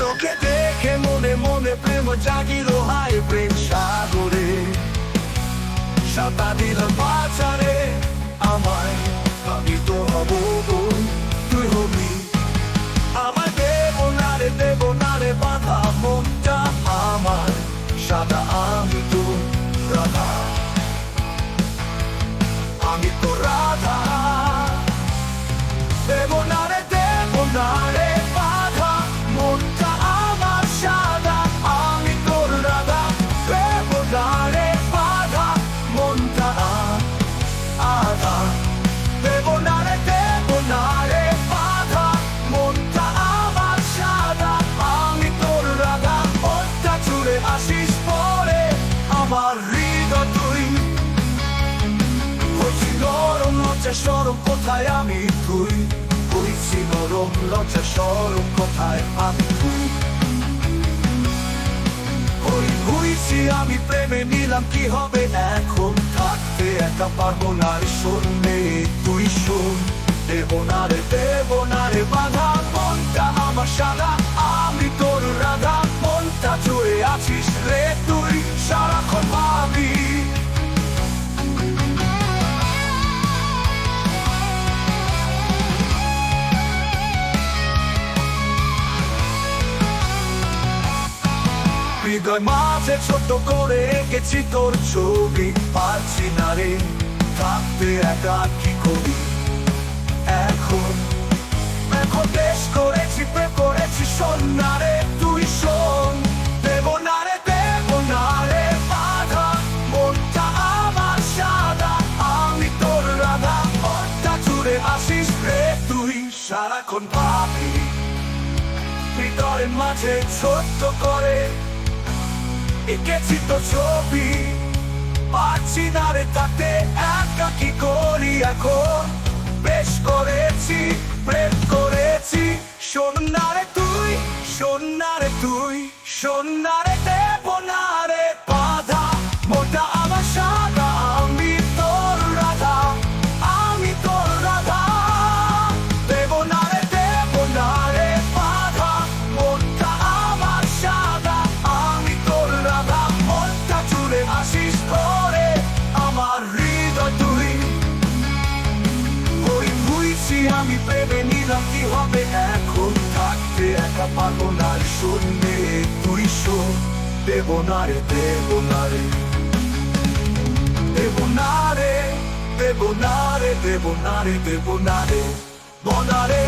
তোকে দেখে মনে মনে প্রেম জাগিল হায় প্রেম সাগরে সাঁতার দিলাম বাঁচারে আমায় আমি তো হব বোন তুই হবি আমার দেব না রে বাঁধা মনটা আমার সাদা আমি তো রাধা আমি তো রাধা দেব না রে বাঁধা মনটা আমার সাদা আমি তোর রাধা দেব না রে বাঁধা মনটা আধা দেব না রে বাঁধা মনটা আমার সাদা আমি তোর রাধা মনটা ছুড়ে আসিস পরে আমার হৃদয় তুই হইছি নরম লজ্জা সরম কোথায় আমি তুই হইছি নরম লজ্জা সরম কোথায় আমি তুই হইছি আমি প্রেমে নিলাম কি হবে এখন থাকতে একা পারবো না রে শোনে তুই শোন দেব না রে বাধা মনটা আমার সাদা আমি তোর রাধা মনটা জুড়ে আছিস রে তুই সারাক্ষণ ভাবি হৃদয় মাঝে ছোট করে এঁকেছি তোর ছবি পারছি না রে থাকতে একা কি করি এখন বেশ করেছি প্রেম করেছি শোন না রে তুই শোন দেব না রে বাধা মনটা আমার সাদা আমি তোর রাধা মনটা ছুড়ে আসিস রে তুই সারাক্ষণ ভাবি হৃদয়ের মাঝে ছোট্ট করে এঁকেছি তো ছবি পারছি না রে তাতে একা কি করি এখন বেশ করেছি প্রেম করেছি শোন না রে তুই শোন না রে দেব না রে বাধা মনটা আমার সাদা আমি তোর রাধা দেব না রে বাধা মনটা আমার সাদা আমি তোর রাধা মনটা জুড়ে আসিস করে আমার হৃদয় তুই হইছি আমি প্রেমে নিলাম কি হবে এখন থাকতে একা পারবো না রে শুনবে তুই শোন দেব না রে বনারে